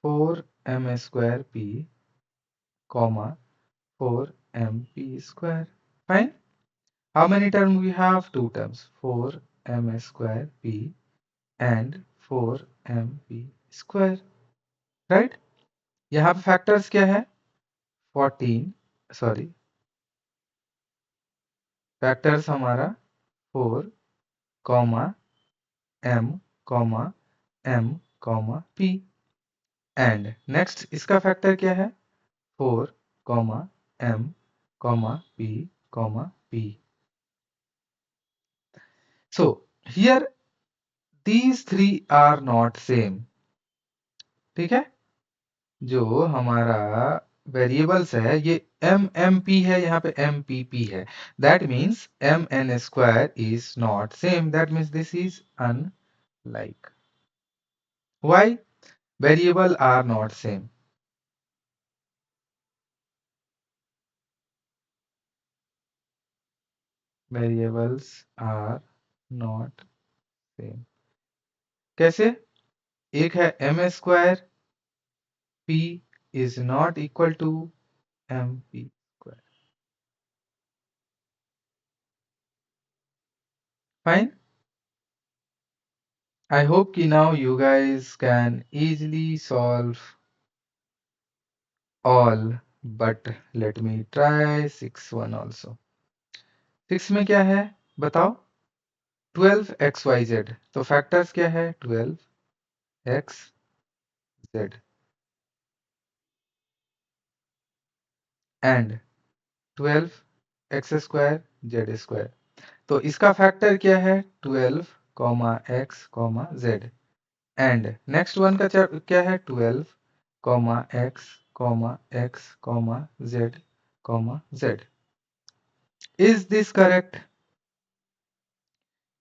4m² p comma 4m p²। Fine, how many terms we have? two terms, 4m² p and 4mp²। Right, यहाँ पे फैक्टर्स क्या है, 14, सॉरी, फैक्टर्स हमारा 4 comma m comma m comma p and next इसका फैक्टर क्या है, 4 comma m comma p comma p। So here these three are not same। ठीक है, जो हमारा वेरिएबल्स है ये एम एम पी है, यहाँ पे एम पी पी है, that means mn² is not same, that means this is unlike. Why? Variable are not same. Variables are not same कैसे? एक है m² p is not equal to mp²। Fine, I hope कि now you guys can easily solve all, but let me try 6 one also। 6 में क्या है बताओ, 12xyz, तो factors क्या है, 12xz एंड 12x²z²। तो इसका फैक्टर क्या है, 12 comma x comma z and next one का क्या है, 12 comma x comma z। Is this correct?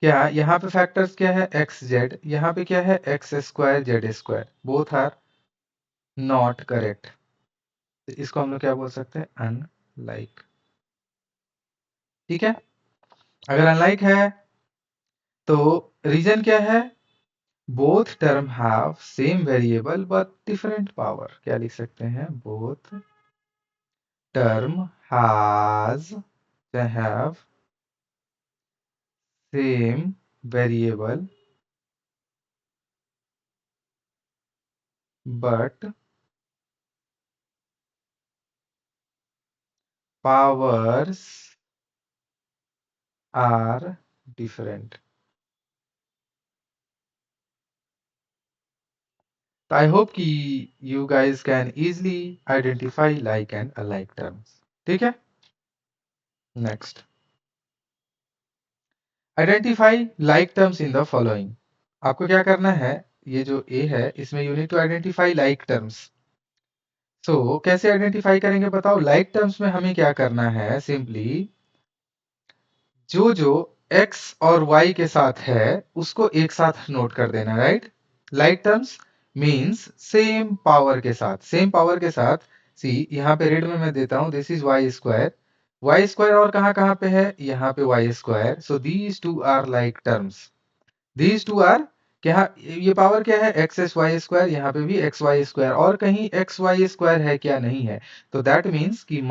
क्या यहाँ पे फैक्टर्स क्या है, एक्स जेड, यहाँ पे क्या है, x²z², both are not correct. इसको हम लोग क्या बोल सकते हैं, अनलाइक। ठीक है, अगर अनलाइक है तो रीजन क्या है, both term have same variable but different power. क्या लिख सकते हैं, both term have same variable but powers are different। तो आई होप कि you guys can easily identify like and alike terms. ठीक है, next, identify like terms in the following. आपको क्या करना है, ये जो ए है इसमें you need to identify like terms. So कैसे आइडेंटिफाई करेंगे बताओ, लाइक टर्म्स में हमें क्या करना है, सिंपली जो x और y के साथ है उसको एक साथ नोट कर देना, right. Like terms means same power के साथ, सेम पावर के साथ। सी यहाँ पे रेड में मैं देता हूँ, दिस इज y² और कहाँ कहाँ पे है, यहाँ पे y²। So these two are like terms, these two are क्या, ये पावर क्या है, x² यहाँ पे भी xy², और कहीं xy² है क्या, नहीं है। तो दैट मीन्स कि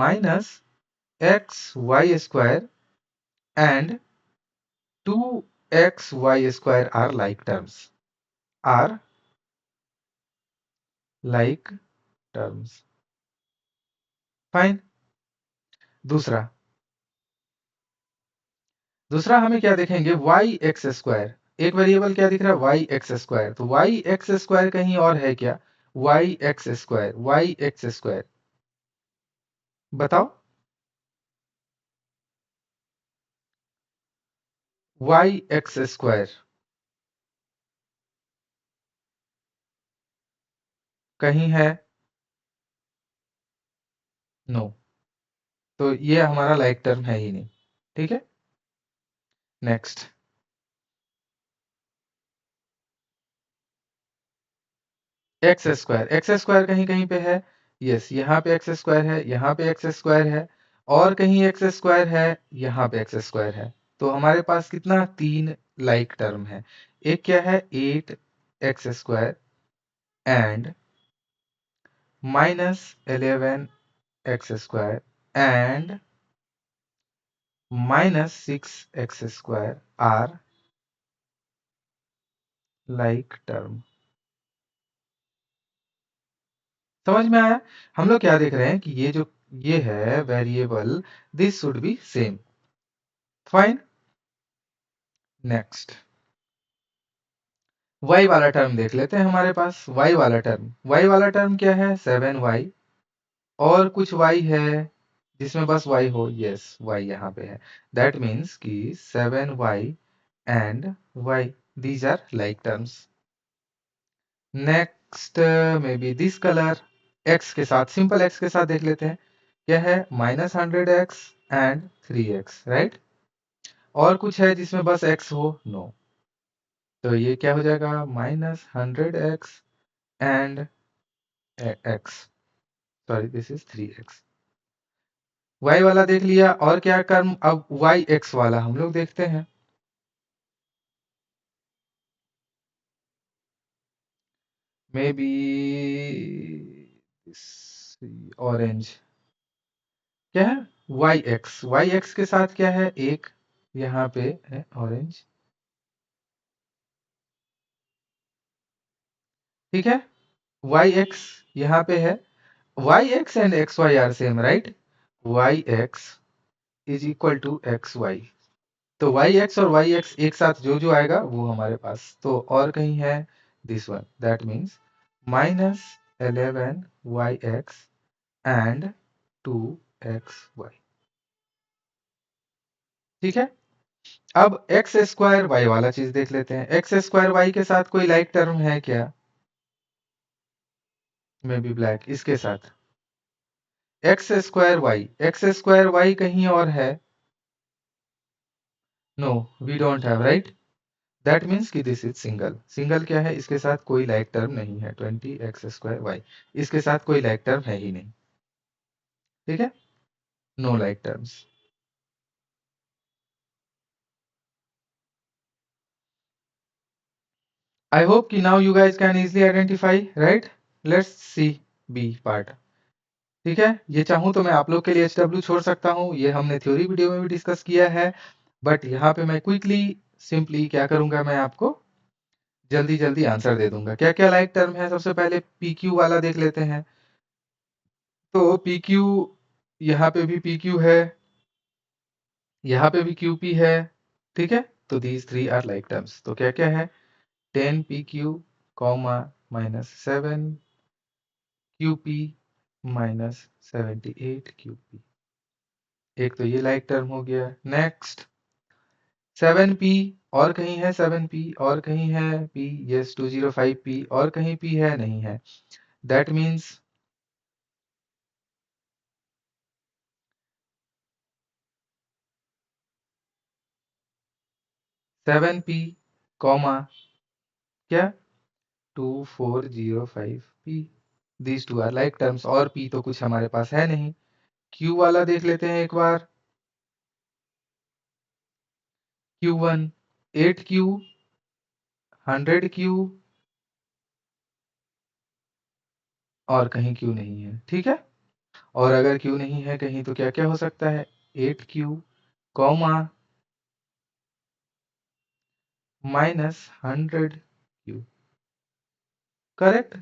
-xy² and 2 x y square are like terms, are like terms. Fine. दूसरा दूसरा हमें क्या देखेंगे, वाई एक्स स्क्वायर. एक वेरिएबल क्या दिख रहा है, वाई एक्स स्क्वायर. तो वाई एक्स स्क्वायर कहीं और है क्या, y x square, y x square. बताओ, वाई एक्स स्क्वायर कहीं है, नो. तो ये हमारा लाइक टर्म है ही नहीं. ठीक है. नेक्स्ट, एक्स स्क्वायर कहीं कहीं पे है. यस, यहाँ पे एक्स स्क्वायर है, यहाँ पे एक्स स्क्वायर है, और कहीं एक्स स्क्वायर है, यहाँ पे एक्स स्क्वायर है. तो हमारे पास कितना, तीन लाइक टर्म है. एक क्या है, 8x² and -11x² and -6x² are like term. समझ में आया. हम लोग क्या देख रहे हैं कि ये जो ये है variable, this should be same. Fine. Next, y वाला टर्म देख लेते हैं. हमारे पास y वाला टर्म क्या है, 7y. और कुछ y है जिसमें बस y हो, यस y यहाँ पे है. दैट मीन्स कि 7y and y, these are like terms. Next, maybe this colour, x के साथ, सिंपल x के साथ देख लेते हैं. क्या है, -100x एंड 3x, राइट. और कुछ है जिसमें बस x हो, नो. तो ये क्या हो जाएगा, -100x and x, sorry this is 3x. y वाला देख लिया. और क्या कर्म, अब y x वाला हम लोग देखते हैं. May be orange. क्या है, y x के साथ क्या है, एक यहाँ पे है ऑरेंज. ठीक है. वाई एक्स यहाँ पे है. Y x and x y are same, right. Y x is equal to x y. तो वाई एक्स और वाई एक्स एक साथ जो जो आएगा वो हमारे पास. तो और कहीं है this one, that means -11y(x) and 2xy. ठीक है. अब एक्स स्क्वायर वाई वाला चीज देख लेते हैं. एक्स स्क्वायर वाई के साथ कोई लाइक टर्म है क्या, मे बी ब्लैक. इसके साथ एक्स स्क्वायर वाई कहीं और है, no, we don't have, right. That means कि दिस इज सिंगल. सिंगल क्या है, इसके साथ कोई लाइक टर्म नहीं है, 20x² इसके साथ कोई लाइक टर्म है ही नहीं. ठीक है, no like terms. I hope कि now you guys can easily identify, right. Let's see B part. ठीक है. ये चाहूं तो मैं आप लोग के लिए HW छोड़ सकता हूं, ये हमने थ्योरी वीडियो में भी डिस्कस किया है. बट यहाँ पे मैं क्विकली सिंपली क्या करूंगा, मैं आपको जल्दी जल्दी आंसर दे दूंगा. क्या क्या लाइक टर्म है, सबसे पहले PQ वाला देख लेते हैं. तो PQ, यहाँ पे भी PQ है, यहाँ पे भी QP है. ठीक है. तो these three are like terms. तो क्या क्या है, 10PQ कॉमा -7QP -78QP. एक तो ये लाइक टर्म हो गया. Next, 7P. और कहीं है 7P, और कहीं है P, यस 205P. और कहीं P है, नहीं है. दैट मीन्स 7P कॉमा क्या, 2405P. These two are like terms. और P तो कुछ हमारे पास है नहीं. Q वाला देख लेते हैं एक बार. Q1, 8Q, 100Q. और कहीं Q नहीं है. ठीक है. और अगर Q नहीं है कहीं तो क्या क्या हो सकता है, 8Q comma minus 100q. Correct?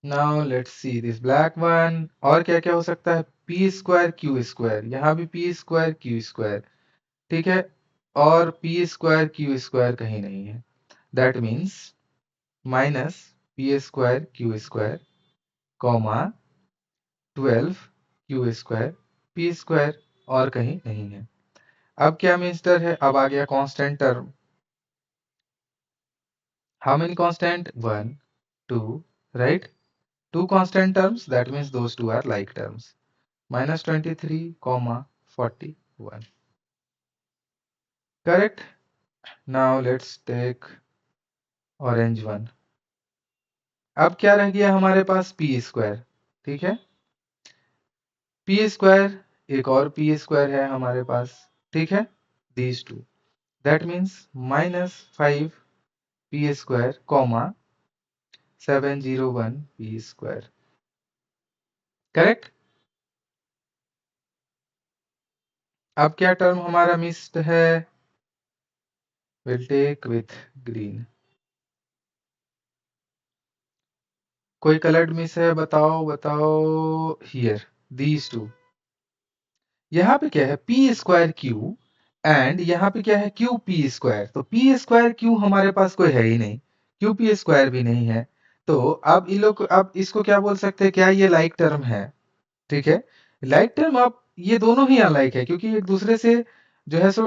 Now let's see this black one. और क्या क्या हो सकता है? p स्क्वायर q स्क्वायर, यहाँ भी p स्क्वायर q स्क्वायर, ठीक है, और p स्क्वायर q स्क्वायर कहीं नहीं है. That means minus p square q square comma 12q square p square और कहीं नहीं है. अब क्या मिस्टर है? अब आ गया constant term. How many constant? 1 2, right? Two constant terms, that means those two are like terms. Minus 23 comma 41. Correct? Now let's take orange one. अब क्या रह गया हमारे पास? p स्क्वायर, ठीक है, p स्क्वायर, एक और p स्क्वायर है हमारे पास, ठीक है, these two. That means minus 5 p square comma 701 p square. Correct? अब क्या टर्म हमारा मिस्ड है? We'll take with green. कोई कलर्ड मिस है? बताओ बताओ. Here these two. यहाँ पे क्या है? पी स्क्वायर क्यू एंड यहाँ पे क्या है? Q P square. तो पी स्क्वायर क्यू हमारे पास कोई है ही नहीं, क्यू पी स्क्वायर भी नहीं है. तो अब इन लोग, अब इसको क्या बोल सकते हैं? क्या ये लाइक टर्म है? ठीक है, लाइक टर्म. अब ये दोनों ही अनलाइक है क्योंकि एक दूसरे से जो है सो,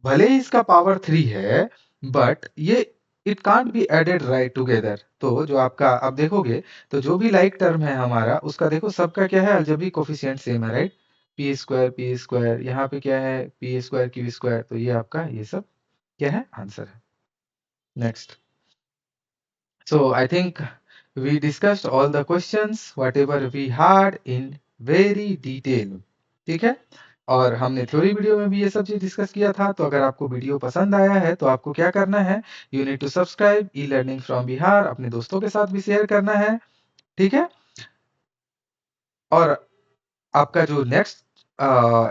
भले ही इसका पावर 3 है बट ये it can't be added right together. तो जो आपका अब देखोगे तो जो भी लाइक टर्म है हमारा, उसका देखो सबका क्या है? अलजेब्रिक कोफिशिएंट सेम है, राइट? पी स्क्वायर, यहाँ पे क्या है? P square q square. तो ये आपका ये सब क्या है? आंसर है. Next. So I think we discussed all the questions whatever we had in very detail. ठीक है, और हमने थ्योरी वीडियो में भी ये सब चीज डिस्कस किया था. तो अगर आपको वीडियो पसंद आया है तो आपको क्या करना है? You need to subscribe e learning from Bihar. अपने दोस्तों के साथ भी शेयर करना है, ठीक है. और आपका जो नेक्स्ट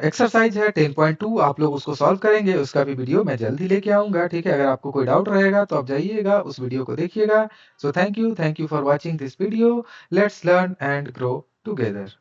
एक्सरसाइज है 10.2, आप लोग उसको सॉल्व करेंगे. उसका भी वीडियो मैं जल्दी लेके आऊंगा, ठीक है. अगर आपको कोई डाउट रहेगा तो आप जाइएगा उस वीडियो को देखिएगा. So thank you for watching this video. Let's learn and grow together.